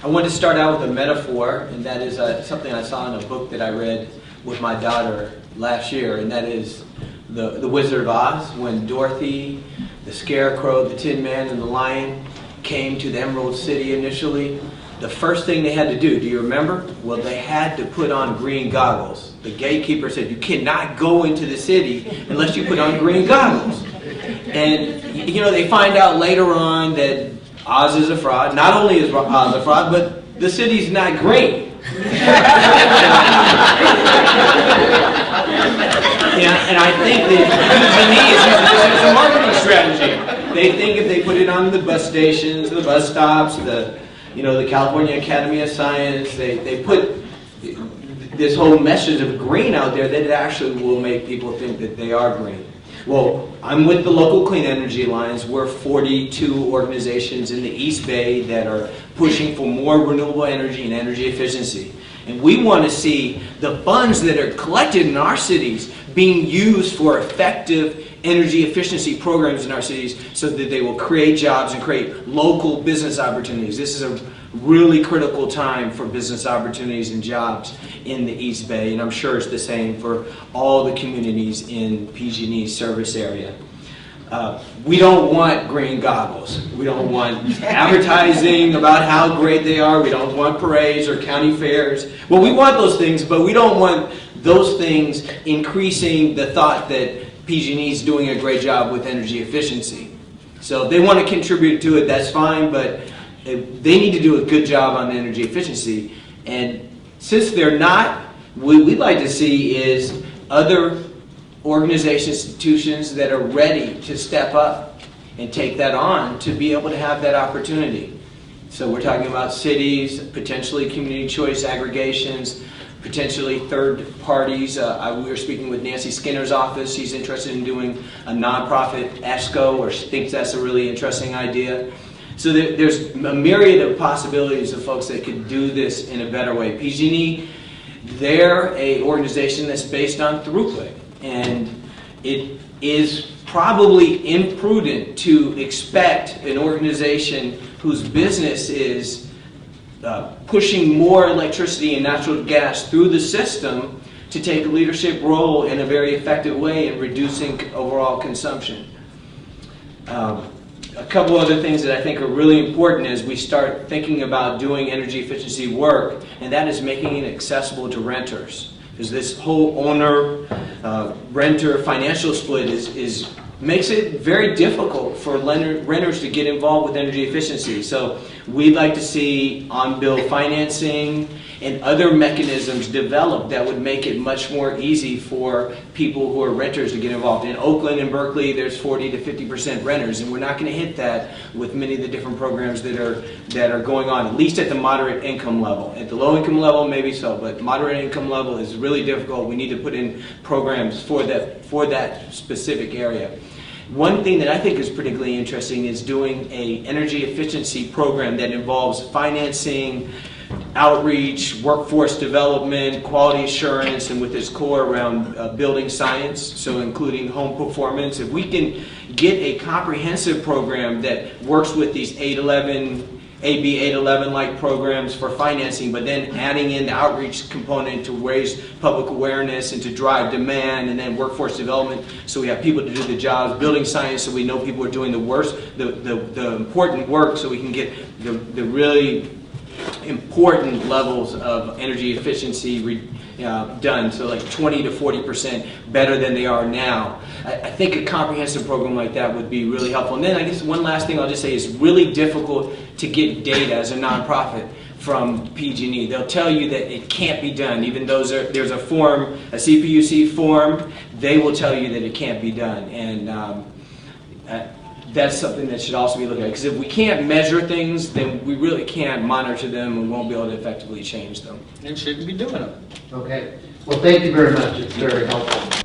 I wanted to start out with a metaphor, and that is something I saw in a book that I read with my daughter last year, and that is the Wizard of Oz, when Dorothy, the Scarecrow, the Tin Man, and the Lion came to the Emerald City initially. The first thing they had to do you remember? Well, they had to put on green goggles. The gatekeeper said, you cannot go into the city unless you put on green goggles. And, you know, they find out later on that Oz is a fraud. Not only is Oz a fraud, but the city's not great. Yeah, and I think that it's a marketing strategy. They think if they put it on the bus stations, the bus stops, the California Academy of Science, they put this whole message of green out there, that it actually will make people think that they are green. Well, I'm with the local Clean Energy Alliance. We're 42 organizations in the East Bay that are pushing for more renewable energy and energy efficiency. And we want to see the funds that are collected in our cities being used for effective energy efficiency programs in our cities so that they will create jobs and create local business opportunities. This is a really critical time for business opportunities and jobs in the East Bay, and I'm sure it's the same for all the communities in PG&E's service area. We don't want green goggles. We don't want advertising about how great they are. We don't want parades or county fairs. Well, we want those things, but we don't want those things increasing the thought that PG&E is doing a great job with energy efficiency. So if they want to contribute to it, that's fine, but they need to do a good job on energy efficiency. And since they're not, what we'd like to see is other organizations, institutions that are ready to step up and take that on to be able to have that opportunity. So we're talking about cities, potentially community choice aggregations, potentially third parties. We were speaking with Nancy Skinner's office. She's interested in doing a nonprofit ESCO, or she thinks that's a really interesting idea. So there's a myriad of possibilities of folks that could do this in a better way. PG&E, they're an organization that's based on throughput, and it is probably imprudent to expect an organization whose business is pushing more electricity and natural gas through the system to take a leadership role in a very effective way in reducing overall consumption. A couple other things that I think are really important as we start thinking about doing energy efficiency work, and that is making it accessible to renters. Because this whole owner-renter financial split makes it very difficult for renters to get involved with energy efficiency. So we'd like to see on-bill financing and other mechanisms developed that would make it much more easy for people who are renters to get involved. In Oakland and Berkeley, there's 40 to 50% renters, and we're not going to hit that with many of the different programs that are going on, at least at the moderate income level. At the low income level, maybe so, but moderate income level is really difficult. We need to put in programs for that specific area. One thing that I think is particularly interesting is doing an energy efficiency program that involves financing, outreach, workforce development, quality assurance, and with its core around building science, so including home performance. If we can get a comprehensive program that works with these AB 811-like programs for financing, but then adding in the outreach component to raise public awareness and to drive demand, and then workforce development so we have people to do the jobs, building science so we know people are doing the important work so we can get the really important levels of energy efficiency done, so like 20 to 40% better than they are now. I think a comprehensive program like that would be really helpful. And then I guess one last thing I'll just say is really difficult to get data as a nonprofit from PG&E. They'll tell you that it can't be done. Even though there's a form, a CPUC form, they will tell you that it can't be done. And that's something that should also be looked at. Because if we can't measure things, then we really can't monitor them and won't be able to effectively change them. And shouldn't be doing them. Okay. Well, thank you very much. It's very helpful.